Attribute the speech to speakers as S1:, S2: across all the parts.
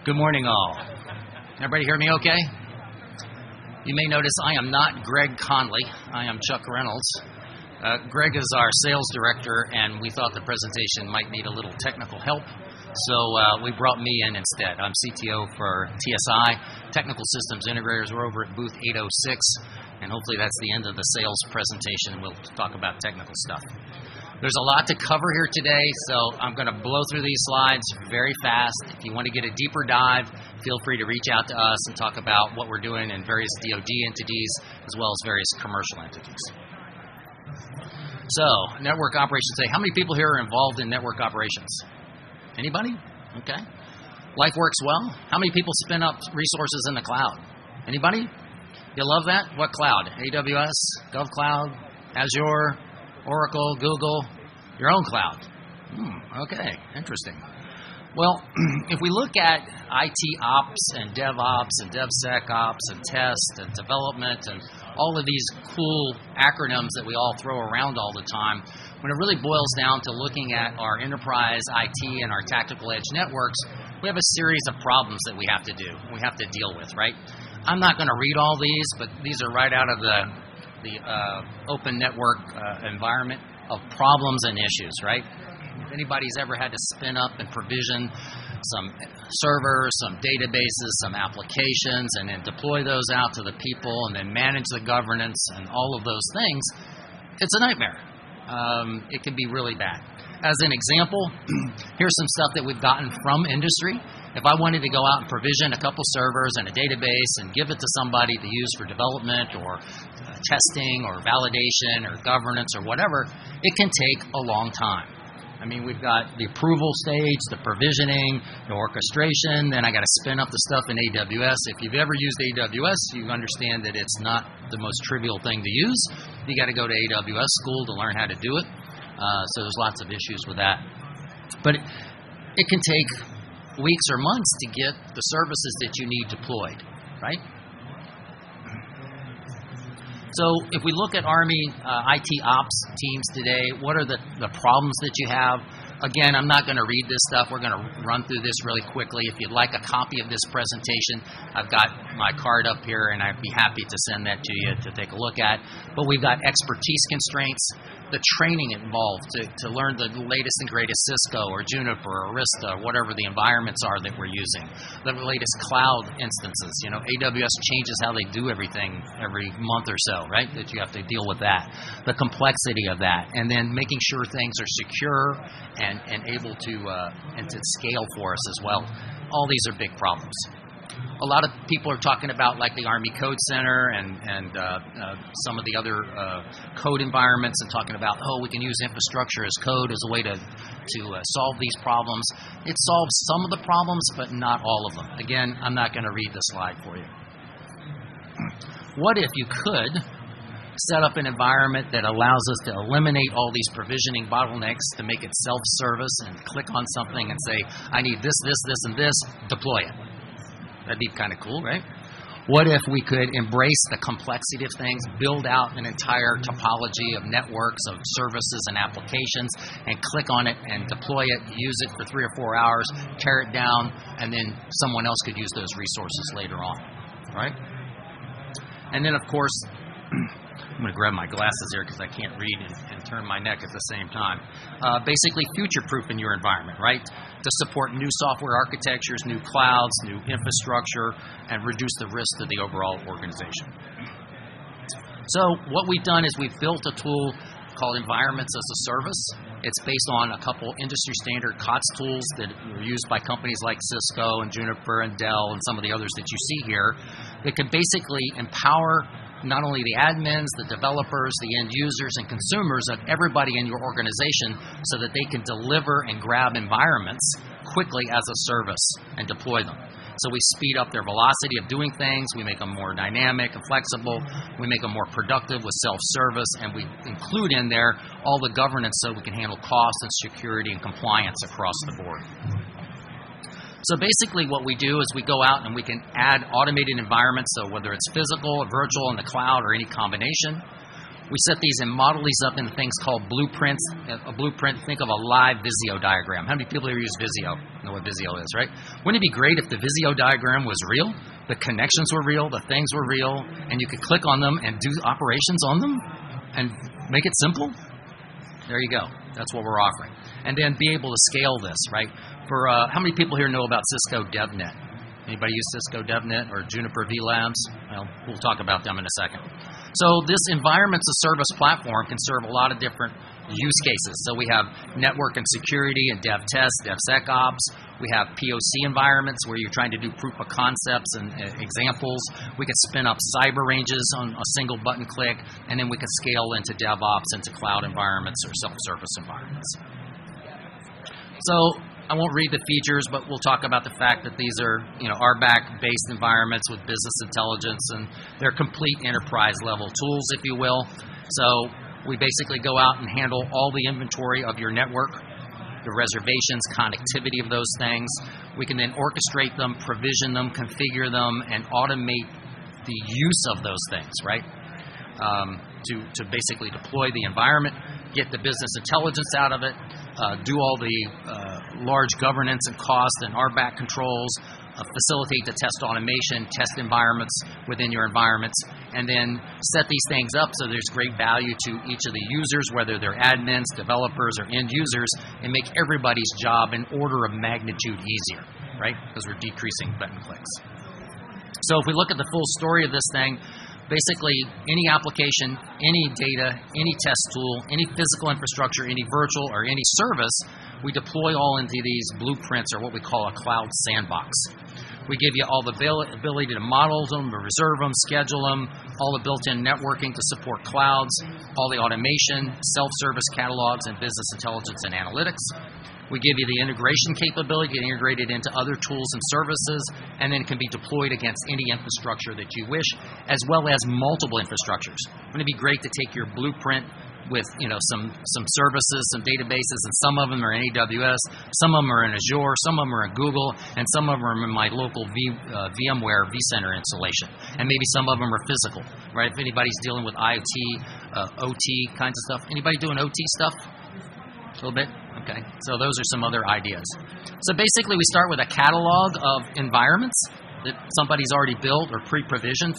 S1: Good morning, all. Everybody hear me okay? You may notice I am not Greg Conley. I am Chuck Reynolds. Greg is our sales director, and we thought the presentation might need a little technical help, so we brought me in instead. I'm CTO for TSI, Technical Systems Integrators. We're over at booth 806, and hopefully that's the end of the sales presentation. We'll talk about technical stuff. There's a lot to cover here today, so I'm going to blow through these slides very fast. If you want to get a deeper dive, feel free to reach out to us and talk about what we're doing in various DoD entities as well as various commercial entities. So, network operations today. How many people here are involved in network operations? Anybody? Okay. Life works well. How many people spin up resources in the cloud? Anybody? You love that? What cloud? AWS, GovCloud, Azure, Oracle, Google, your own cloud. Okay, interesting. Well, if we look at IT ops and DevOps and DevSecOps and test and development and all of these cool acronyms that we all throw around all the time, when it really boils down to looking at our enterprise IT and our tactical edge networks, we have a series of problems that we have to do, we have to deal with, right? I'm not going to read all these, but these are right out of the open network environment of problems and issues, right? If anybody's ever had to spin up and provision some servers, some databases, some applications, and then deploy those out to the people and then manage the governance and all of those things, it's a nightmare. It can be really bad. As an example, here's some stuff that we've gotten from industry. If I wanted to go out and provision a couple servers and a database and give it to somebody to use for development or testing or validation or governance or whatever, it can take a long time. I mean, we've got the approval stage, the provisioning, the orchestration, then I got to spin up the stuff in AWS. If you've ever used AWS, you understand that it's not the most trivial thing to use. You got to go to AWS school to learn how to do it. So there's lots of issues with that. But it can take weeks or months to get the services that you need deployed, right? So if we look at Army IT ops teams today, what are the problems that you have? Again, I'm not going to read this stuff. We're going to run through this really quickly. If you'd like a copy of this presentation, I've got my card up here, and I'd be happy to send that to you to take a look at. But we've got expertise constraints, the training involved to learn the latest and greatest Cisco or Juniper or Arista, or whatever the environments are that we're using, the latest cloud instances. You know, AWS changes how they do everything every month or so, right? That you have to deal with that, the complexity of that, and then making sure things are secure and able to scale for us as well. All these are big problems. A lot of people are talking about like the Army Code Center and some of the other code environments and talking about, we can use infrastructure as code as a way to solve these problems. It solves some of the problems, but not all of them. Again, I'm not going to read the slide for you. What if you could set up an environment that allows us to eliminate all these provisioning bottlenecks to make it self-service and click on something and say, I need this, this, this, and this, deploy it? That'd be kind of cool, right? What if we could embrace the complexity of things, build out an entire topology of networks, of services and applications, and click on it and deploy it, use it for 3 or 4 hours, tear it down, and then someone else could use those resources later on, right? And then, of course, I'm going to grab my glasses here because I can't read and turn my neck at the same time. Basically, future-proof in your environment, right? To support new software architectures, new clouds, new infrastructure, and reduce the risk to the overall organization. So what we've done is we've built a tool called Environments as a Service. It's based on a couple industry-standard COTS tools that are used by companies like Cisco and Juniper and Dell and some of the others that you see here that can basically empower not only the admins, the developers, the end users, and consumers of everybody in your organization so that they can deliver and grab environments quickly as a service and deploy them. So we speed up their velocity of doing things, we make them more dynamic and flexible, we make them more productive with self-service, and we include in there all the governance so we can handle cost and security and compliance across the board. So basically what we do is we go out and we can add automated environments, so whether it's physical or virtual in the cloud or any combination. We set these and model these up in things called blueprints. A blueprint, think of a live Visio diagram. How many people here use Visio? Know what Visio is, right? Wouldn't it be great if the Visio diagram was real? The connections were real, the things were real, and you could click on them and do operations on them and make it simple? There you go. That's what we're offering. And then be able to scale this, right? For how many people here know about Cisco DevNet? Anybody use Cisco DevNet or Juniper vLabs? Well, we'll talk about them in a second. So this environments as service platform can serve a lot of different use cases. So we have network and security and dev test, DevSecOps. We have POC environments where you're trying to do proof of concepts and examples. We can spin up cyber ranges on a single button click, and then we can scale into DevOps, into cloud environments or self-service environments. So I won't read the features, but we'll talk about the fact that these are, RBAC-based environments with business intelligence, and they're complete enterprise-level tools, if you will. So we basically go out and handle all the inventory of your network, the reservations, connectivity of those things. We can then orchestrate them, provision them, configure them, and automate the use of those things, right? To basically deploy the environment, get the business intelligence out of it, do all the large governance and cost and RBAC controls, facilitate the test automation, test environments within your environments, and then set these things up so there's great value to each of the users, whether they're admins, developers, or end users, and make everybody's job an order of magnitude easier, right? Because we're decreasing button clicks. So if we look at the full story of this thing, basically any application, any data, any test tool, any physical infrastructure, any virtual or any service, we deploy all into these blueprints, or what we call a cloud sandbox. We give you all the ability to model them, to reserve them, schedule them, all the built-in networking to support clouds, all the automation, self-service catalogs, and business intelligence and analytics. We give you the integration capability to integrate it into other tools and services, and then it can be deployed against any infrastructure that you wish, as well as multiple infrastructures. Wouldn't it be great to take your blueprint with some services, some databases, and some of them are in AWS, some of them are in Azure, some of them are in Google, and some of them are in my local VMware vCenter installation, and maybe some of them are physical, right? If anybody's dealing with IoT, OT kinds of stuff. Anybody doing OT stuff? A little bit? Okay. So those are some other ideas. So basically we start with a catalog of environments that somebody's already built or pre-provisioned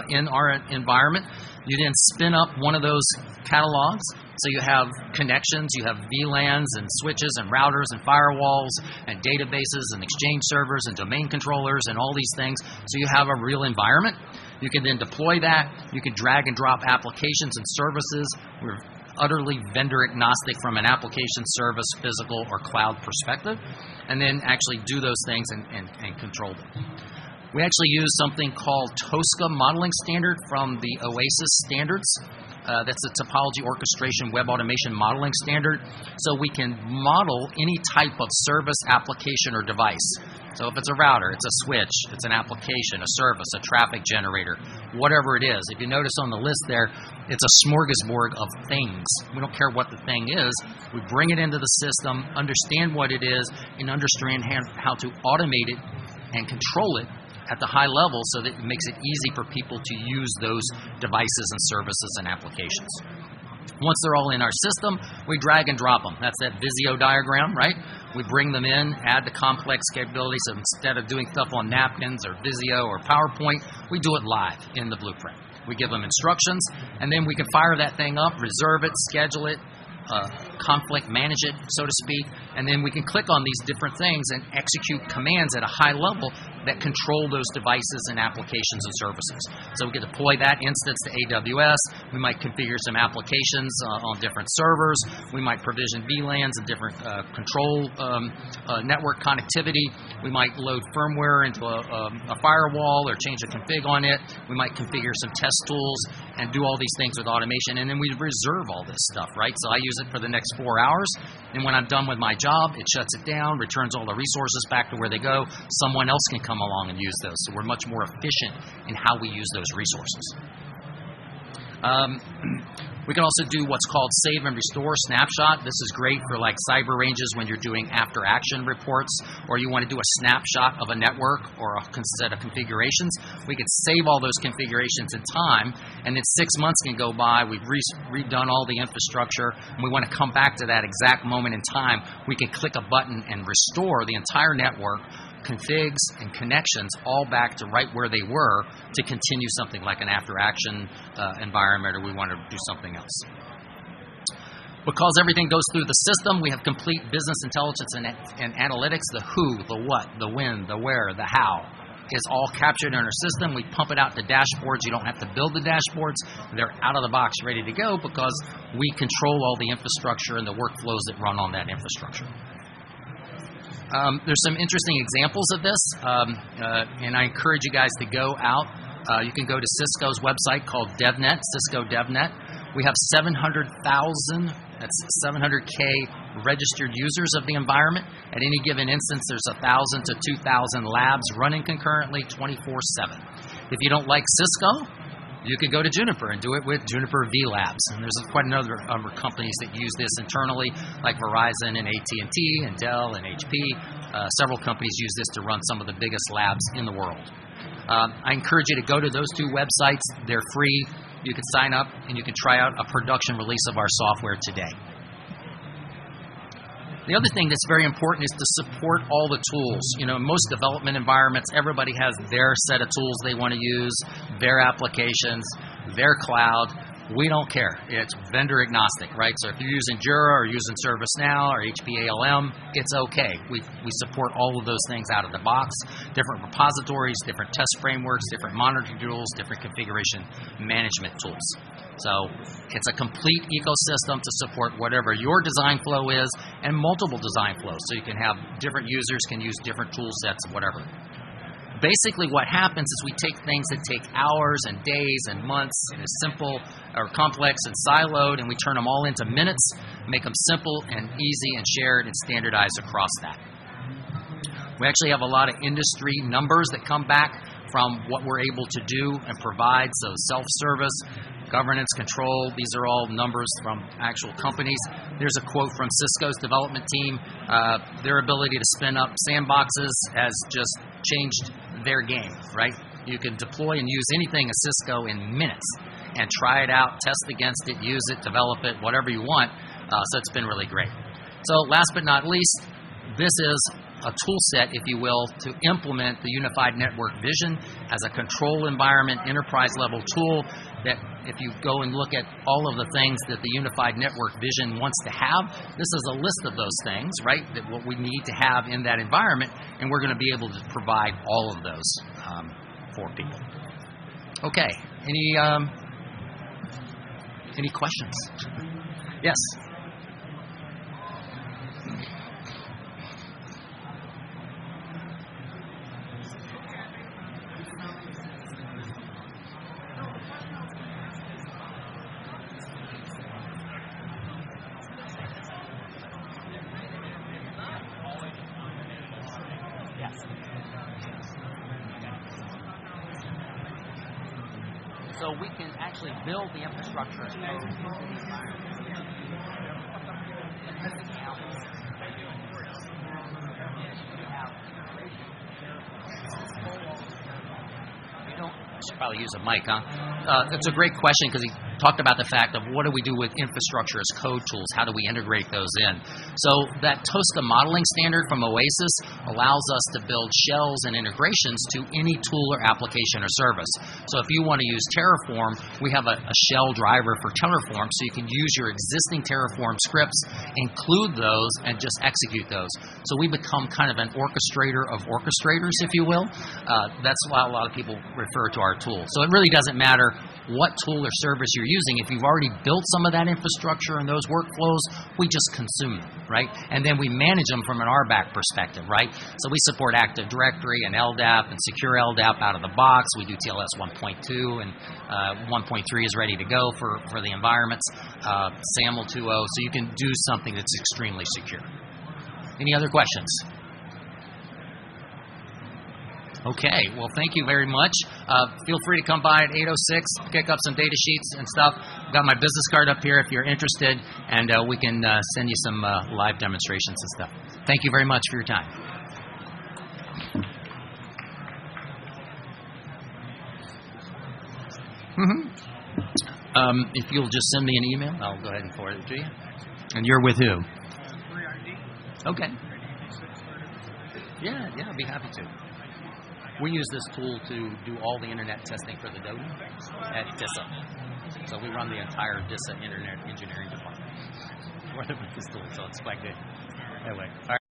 S1: in our environment. You then spin up one of those catalogs. So you have connections, you have VLANs and switches and routers and firewalls and databases and exchange servers and domain controllers and all these things. So you have a real environment. You can then deploy that. You can drag and drop applications and services. We're utterly vendor agnostic from an application, service, physical, or cloud perspective, and then actually do those things and control them. We actually use something called Tosca Modeling Standard from the OASIS standards. That's a topology orchestration web automation modeling standard. So we can model any type of service, application, or device. So if it's a router, it's a switch, it's an application, a service, a traffic generator, whatever it is. If you notice on the list there, it's a smorgasbord of things. We don't care what the thing is. We bring it into the system, understand what it is, and understand how to automate it and control it at the high level so that it makes it easy for people to use those devices and services and applications. Once they're all in our system, we drag and drop them. That's that Visio diagram, right? We bring them in, add the complex capabilities. So instead of doing stuff on napkins or Visio or PowerPoint, we do it live in the blueprint. We give them instructions, and then we can fire that thing up, reserve it, schedule it, conflict manage it, so to speak, and then we can click on these different things and execute commands at a high level that control those devices and applications and services. So we can deploy that instance to AWS. We might configure some applications on different servers. We might provision VLANs and different control network connectivity. We might load firmware into a firewall or change a config on it. We might configure some test tools and do all these things with automation, and then we reserve all this stuff, right? So I use it for the next 4 hours, and when I'm done with my job, it shuts it down, returns all the resources back to where they go. Someone else can come along and use those. So we're much more efficient in how we use those resources. We can also do what's called save and restore snapshot. This is great for like cyber ranges when you're doing after action reports, or you want to do a snapshot of a network or a set of configurations. We could save all those configurations in time, and then 6 months can go by. We've redone all the infrastructure, and we want to come back to that exact moment in time. We can click a button and restore the entire network, configs and connections all back to right where they were to continue something like an after-action environment, or we want to do something else. Because everything goes through the system, we have complete business intelligence and analytics. The who, the what, the when, the where, the how is all captured in our system. We pump it out to dashboards. You don't have to build the dashboards. They're out of the box ready to go because we control all the infrastructure and the workflows that run on that infrastructure. There's some interesting examples of this, and I encourage you guys to go out. You can go to Cisco's website called DevNet, Cisco DevNet. We have 700,000, that's 700K registered users of the environment. At any given instance, there's 1,000 to 2,000 labs running concurrently 24/7. If you don't like Cisco, you could go to Juniper and do it with Juniper vLabs. And there's quite a number of companies that use this internally, like Verizon and AT&T and Dell and HP. Several companies use this to run some of the biggest labs in the world. I encourage you to go to those two websites. They're free. You can sign up and you can try out a production release of our software today. The other thing that's very important is to support all the tools. You know, in most development environments, everybody has their set of tools they want to use, their applications, their cloud. We don't care. It's vendor agnostic, right? So if you're using Jira or using ServiceNow or HPALM, it's okay. We support all of those things out of the box. Different repositories, different test frameworks, different monitoring tools, different configuration management tools. So it's a complete ecosystem to support whatever your design flow is and multiple design flows. So you can have different users can use different tool sets, whatever. Basically what happens is we take things that take hours and days and months and is simple or complex and siloed, and we turn them all into minutes, make them simple and easy and shared and standardized across that. We actually have a lot of industry numbers that come back from what we're able to do and provide, so self-service, governance, control, these are all numbers from actual companies. There's a quote from Cisco's development team. Their ability to spin up sandboxes has just changed their game, right? You can deploy and use anything at Cisco in minutes and try it out, test against it, use it, develop it, whatever you want. So it's been really great. So last but not least, this is a tool set, if you will, to implement the unified network vision as a control environment, enterprise level tool that if you go and look at all of the things that the unified network vision wants to have, this is a list of those things, right, that what we need to have in that environment, and we're going to be able to provide all of those for people. Okay, any questions? Yes. So we can actually build the infrastructure as code into the environment. I should probably use a mic, huh? It's a great question because he talked about the fact of what do we do with infrastructure as code tools? How do we integrate those in? So that Tosca Modeling standard from Oasis allows us to build shells and integrations to any tool or application or service. So if you want to use Terraform, we have a shell driver for Terraform, so you can use your existing Terraform scripts, include those, and just execute those. So we become kind of an orchestrator of orchestrators, if you will. That's why a lot of people refer to our tool. So it really doesn't matter what tool or service you're using. If you've already built some of that infrastructure and those workflows, we just consume them, right? And then we manage them from an RBAC perspective, right? So we support Active Directory and LDAP and Secure LDAP out of the box. We do TLS 1.2 and 1.3 is ready to go for the environments. SAML 2.0, so you can do something that's extremely secure. Any other questions? Okay, well, thank you very much. Feel free to come by at 8:06, pick up some data sheets and stuff. I've got my business card up here if you're interested, and we can send you some live demonstrations and stuff. Thank you very much for your time. If you'll just send me an email, I'll go ahead and forward it to you. And you're with who? Okay. Yeah, I'd be happy to. We use this tool to do all the internet testing for the DOTA at DISA. So we run the entire DISA internet engineering department with this tool, so it's quite good. Anyway, all right.